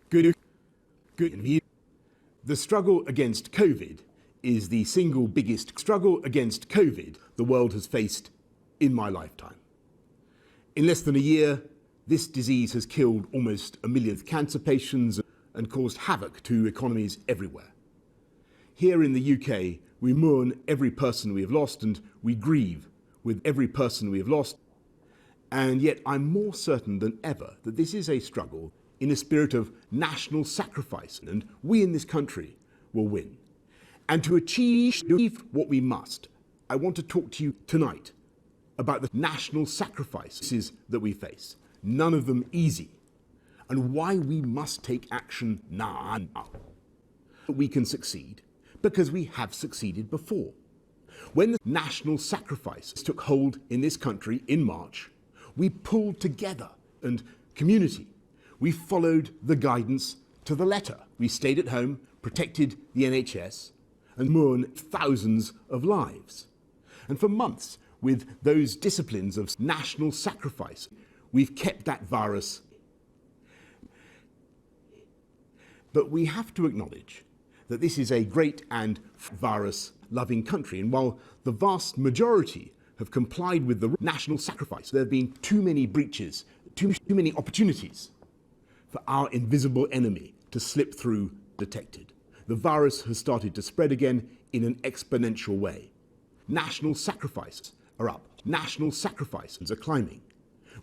Good. The struggle against COVID is the single biggest struggle against COVID the world has faced in my lifetime. In less than a year, this disease has killed almost 1 million cancer patients and caused havoc to economies everywhere. Here in the UK, we mourn every person we have lost and we grieve with every person we have lost. And yet I'm more certain than ever that this is a struggle in a spirit of national sacrifice, and we in this country will win. And to achieve what we must, I want to talk to you tonight about the national sacrifices that we face, none of them easy, and why we must take action now. We can succeed because we have succeeded before. When the national sacrifice took hold in this country in March, we pulled together and community. We followed the guidance to the letter. We stayed at home, protected the NHS, and mourned thousands of lives. And for months, with those disciplines of national sacrifice, we've kept that virus. But we have to acknowledge that this is a great and virus-loving country, and while the vast majority have complied with the national sacrifice, there have been too many breaches, too many opportunities for our invisible enemy to slip through undetected. The virus has started to spread again in an exponential way. National sacrifices are up. National sacrifices are climbing.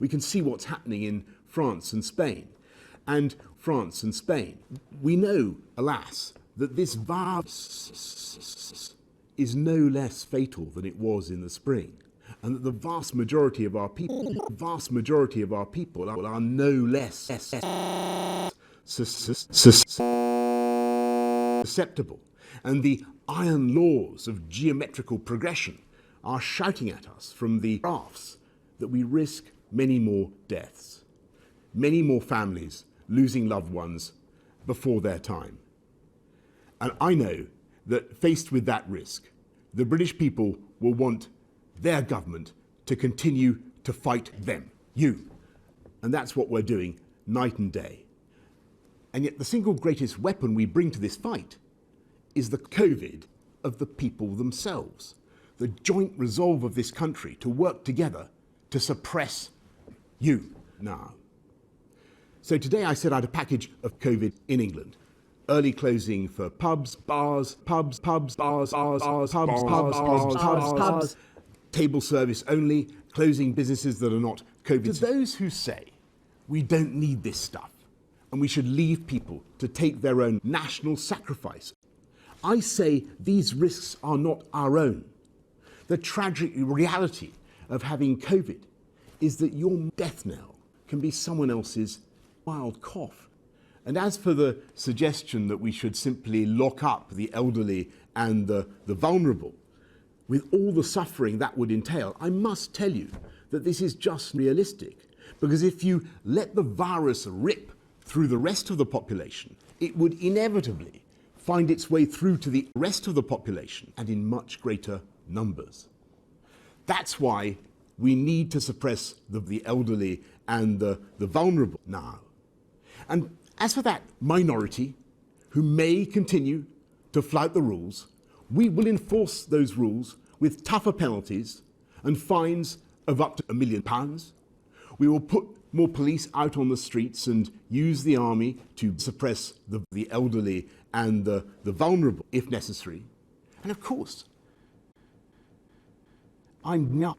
We can see what's happening in France and Spain. And France and Spain. We know, alas, that this virus is no less fatal than it was in the spring, and that the vast majority of our people are no less susceptible. And the iron laws of geometrical progression are shouting at us from the graphs that we risk many more deaths, many more families losing loved ones before their time. And I know that faced with that risk, the British people will want their government to continue to fight them, you. And that's what we're doing night and day. And yet the single greatest weapon we bring to this fight is the COVID of the people themselves, the joint resolve of this country to work together to suppress you now. So today I set out a package of COVID in England. Early closing for pubs, table service only, closing businesses that are not COVID. To those who say we don't need this stuff and we should leave people to take their own national sacrifice, I say these risks are not our own. The tragic reality of having COVID is that your death knell can be someone else's mild cough. And as for the suggestion that we should simply lock up the elderly and the vulnerable, with all the suffering that would entail, I must tell you that this is just realistic. Because if you let the virus rip through the rest of the population, it would inevitably find its way through to the rest of the population, and in much greater numbers. That's why we need to suppress the elderly and the vulnerable now. And as for that minority who may continue to flout the rules, we will enforce those rules with tougher penalties and fines of up to £1 million. We will put more police out on the streets and use the army to suppress the elderly and the vulnerable if necessary. And of course, now,